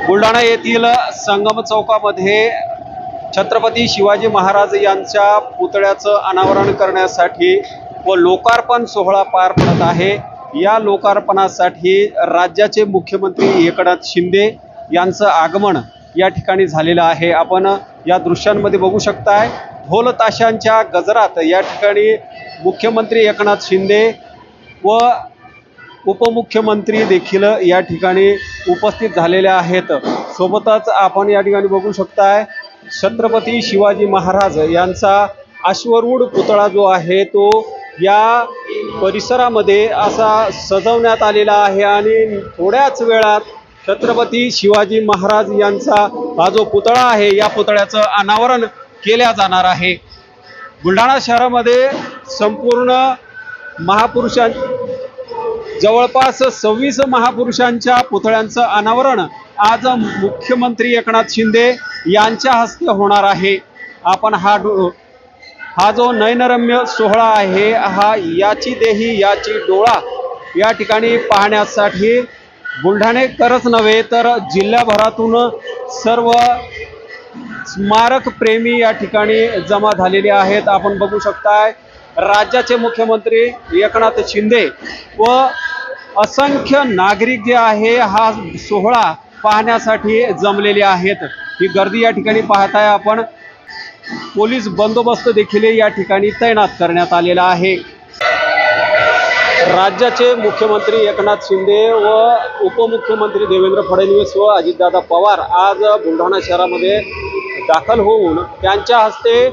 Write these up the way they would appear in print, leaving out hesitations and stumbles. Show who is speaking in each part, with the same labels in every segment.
Speaker 1: बुलढाणा येथील संगम चौकामध्ये छत्रपती शिवाजी महाराज यांच्या पुतळ्याचं अनावरण करण्यासाठी व लोकार्पण सोहळा पार पडत आहे। या लोकार्पणासाठी राज्याचे मुख्यमंत्री एकनाथ शिंदे यांचं आगमन या ठिकाणी झालेलं आहे। आपण या दृश्यांमध्ये बघू शकताय, ढोल ताशांच्या गजरात या ठिकाणी मुख्यमंत्री एकनाथ शिंदे व उपमुख्यमंत्री देखील या ठिकाणी उपस्थित झालेले आहेत। सोबतच आपण या ठिकाणी बघू शकताय, छत्रपती शिवाजी महाराज यांचा अश्वरूढ पुतळा जो आहे तो या परिसरामध्ये असा सजवण्यात आलेला आहे आणि थोड्याच वेळात छत्रपती शिवाजी महाराज यांचा हा जो पुतळा आहे या पुतळ्याचं अनावरण केल्या जाणार आहे। बुलढाणा शहरामध्ये संपूर्ण महापुरुषां जवळपास 26 महापुरुषांच्या पुतळ्यांचं अनावरण आज मुख्यमंत्री एकनाथ शिंदे यांच्या हस्ते होणार आहे। आपण हा जो नयनरम्य सोहळा आहे, हा याची देही याची डोळा या ठिकाणी पाहण्यासाठी बुलढाणेकरच नव्हे तर जिल्ह्याभरातून सर्व स्मारक प्रेमी या ठिकाणी जमा झालेले आहेत। आपण बघू शकताय, राज्याचे मुख्यमंत्री एकनाथ शिंदे व असंख्य नागरिक जे आहे हा सोहळा पाहण्यासाठी जमलेले आहेत। ही गर्दी या ठिकाणी पाहताय आपण, पोलीस बंदोबस्त देखील या ठिकाणी तैनात करण्यात आलेला आहे। राज्याचे मुख्यमंत्री एकनाथ शिंदे व उपमुख्यमंत्री देवेंद्र फडणवीस व अजितदादा पवार आज बुलढाणा शहरामध्ये दाखल होऊन त्यांच्या हस्ते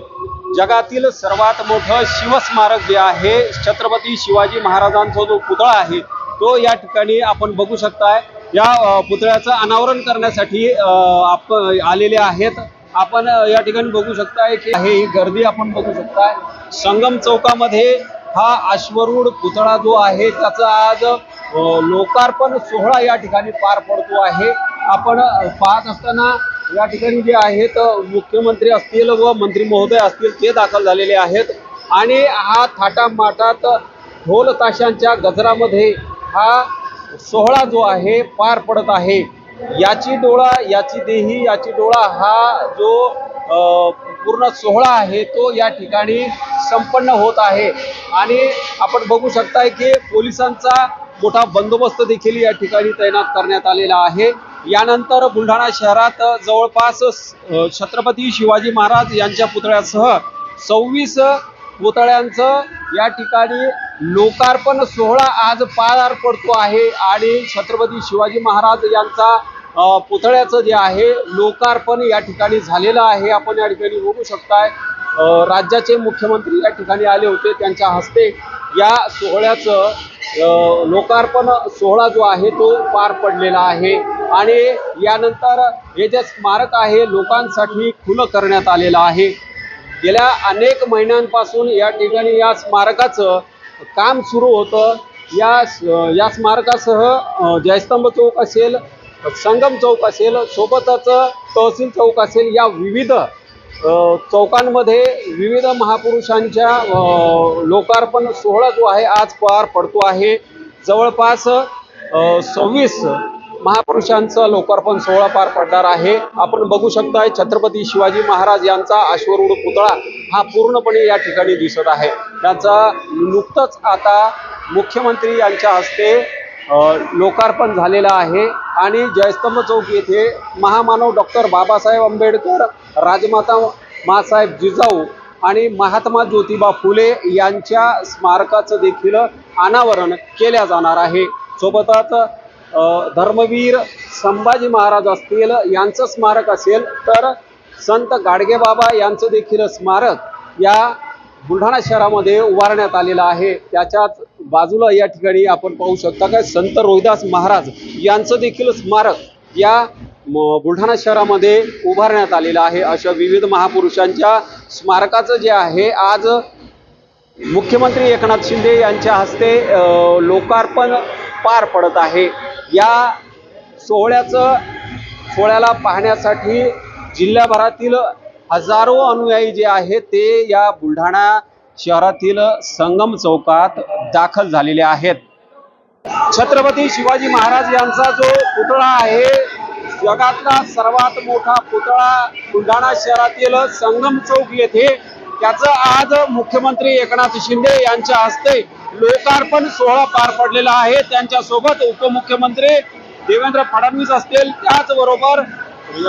Speaker 1: जगातील सर्वात मोठं शिवस्मारक जे आहे, छत्रपती शिवाजी महाराजांचा जो पुतळा आहे तो या ठिकाणी आपण बघू शकताय। या पुतळ्याचं अनावरण करण्यासाठी आलेले आहेत। आपण या ठिकाणी बघू शकताय की ही गर्दी आपण बघू शकताय। संगम चौकामध्ये हा अश्वरूढ पुतळा जो आहे त्याचा आज लोकार्पण सोहळा या ठिकाणी पार पडतो आहे। आपण पाहत असताना या ठिकाणी जे आहेत मुख्यमंत्री असतील व मंत्री महोदय असतील ते दाखल झालेले आहेत आणि हा थाटामाटात ढोल ताशांच्या गजरामध्ये हा सोहळा जो आहे पार पडत आहे। याची डोळा याची देही याची डोळा हा जो पूर्ण सोहळा आहे तो या ठिकाणी संपन्न होत आहे आणि आपण बघू शकताय की पोलिसांचा मोठा बंदोबस्त देखील या ठिकाणी तैनात करण्यात आलेला आहे। यानंतर बुलढाणा शहरात जवळपास छत्रपती शिवाजी महाराज यांच्या पुतळ्यासह 26 पुतळ्यांचं या ठिकाणी लोकार्पण सोहळा आज पार पडतो आहे आणि छत्रपती शिवाजी महाराज यांचा पुतळ्याचं जे आहे लोकार्पण या ठिकाणी झालेलं आहे। आपण या ठिकाणी बघू शकताय, राज्याचे मुख्यमंत्री या ठिकाणी आले होते, त्यांच्या हस्ते या सोहळ्याचं लोकार्पण सोहळा जो आहे तो पार पडलेला आहे आणि यानंतर हे जे स्मारक आहे लोकांसाठी खुलं करण्यात आलेलं आहे। गेल्या अनेक महिन्यांपासून या ठिकाणी या स्मारकाचं काम सुरू होतं। या स्मारकासह जयस्तंभ चौक असेल, संगम चौक असेल, सोबतच तहसील चौक असेल, या विविध चौकांमध्ये विविध महापुरुषांच्या लोकार्पण सोहळा जो आहे आज पार पडतो आहे। जवळपास 26 महापुरुषांचा लोकार्पण सोहळा पार पडणार आहे। आपण बघू शकताय, छत्रपती शिवाजी महाराज यांचा अश्वरूढ पुतळा हा पूर्णपणे या ठिकाणी दिसत आहे। त्याचा नुकतंच आता मुख्यमंत्री यांच्या हस्ते लोकार्पण झालेला आहे आणि जयस्तंभ चौक येथे महामानव डॉक्टर बाबासाहेब आंबेडकर, राजमाता माँसाहेब जिजाऊ आणि महात्मा ज्योतिबा फुले यांच्या स्मारकाचं देखील अनावरण केल्या जाणार आहे। सोबतच धर्मवीर संभाजी महाराज असतील यांचं स्मारक असेल तर संत गाडगेबाबा यांचं देखील स्मारक या बुलढाणा शहरामध्ये उभारण्यात आलेलं आहे। त्याच्याच बाजूला या ठिकाणी आपण पाहू शकता की संत रोहिदास महाराज यांचं देखील स्मारक या बुलढाणा शहरामध्ये उभारण्यात आलेलं आहे। अशा विविध महापुरुषांच्या स्मारकाचं जे आहे आज मुख्यमंत्री एकनाथ शिंदे यांच्या हस्ते लोकार्पण पार पडत आहे। या सोहळ्याला पाहण्यासाठी जिल्ह्याभरातील हजारो अनुयायी जे आहेत ते या बुलढाणा शहरातील संगम चौकात दाखल झालेले आहेत। छत्रपती शिवाजी महाराज यांचा जो पुतळा आहे जगातला सर्वात मोठा पुतळा बुलढाणा शहरातील संगम चौक येथे त्याचं आज मुख्यमंत्री एकनाथ शिंदे यांच्या हस्ते लोकार्पण सोहळा पार पडलेला आहे। त्यांच्यासोबत उपमुख्यमंत्री देवेंद्र फडणवीस असतील, त्याचबरोबर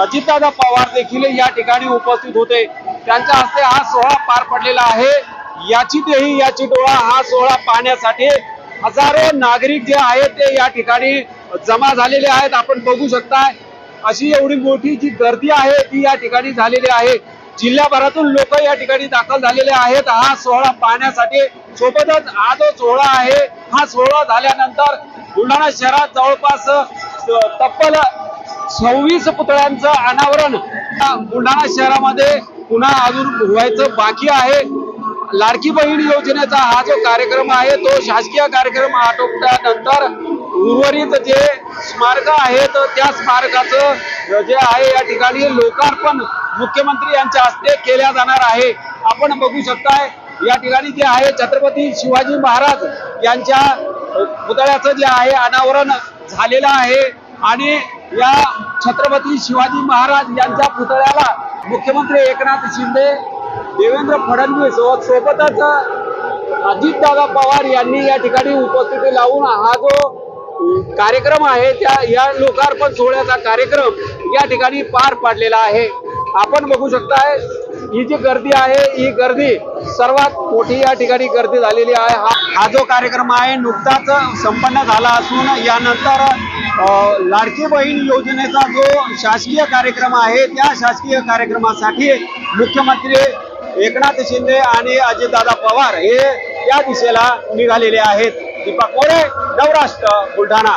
Speaker 1: अजितदादा पवार देखील या ठिकाणी उपस्थित होते। त्यांच्या हस्ते हा सोहळा पार पडलेला आहे। याची देही याची डोळा हा सोहळा पाहण्यासाठी हजारो नागरिक जे आहेत ते या ठिकाणी जमा झालेले आहेत। आपण बघू शकता अशी एवढी मोठी जी गर्दी आहे ती या ठिकाणी झालेली आहे। जिल्ह्याभरातून लोक या ठिकाणी दाखल झालेले आहेत हा सोहळा पाहण्यासाठी। सोबतच हा जो सोहळा आहे हा सोहळा झाल्यानंतर बुलढाणा शहरात जवळपास तब्बल 26 पुतळ्यांचं अनावरण बुलढाणा शहरामध्ये पुन्हा अजून व्हायचं बाकी आहे। लाडकी बहीण योजनेचा हा जो कार्यक्रम आहे तो शासकीय कार्यक्रम आटोपल्यानंतर उर्वरित जे स्मारक आहेत त्या स्मारकाचं जे आहे या ठिकाणी लोकार्पण मुख्यमंत्री यांच्या हस्ते केल्या जाणार आहे। आपण बघू शकताय या ठिकाणी जे आहे छत्रपती शिवाजी महाराज यांच्या पुतळ्याचं जे आहे अनावरण झालेलं आहे आणि या छत्रपती शिवाजी महाराज यांच्या पुतळ्याला मुख्यमंत्री एकनाथ शिंदे, देवेंद्र फडणवीस व सोबतच अजितदादा पवार यांनी या ठिकाणी उपस्थिती लावून हा जो कार्यक्रम आहे त्या या लोकार्पण सोहळ्याचा कार्यक्रम या ठिकाणी पार पाडलेला आहे। आपण बघू शकताय ही जी गर्दी आहे ही गर्दी सर्वात मोठी या ठिकाणी गर्दी झालेली आहे। हा जो कार्यक्रम आहे नुकताच संपन्न झाला असून यानंतर लाडकी बहीण योजनेचा जो शासकीय कार्यक्रम आहे त्या शासकीय कार्यक्रमासाठी मुख्यमंत्री एकनाथ शिंदे आणि अजितदादा पवार हे या दिशेला निघालेले आहेत। दीपक मोरे, नवराष्ट्र, बुलढाणा।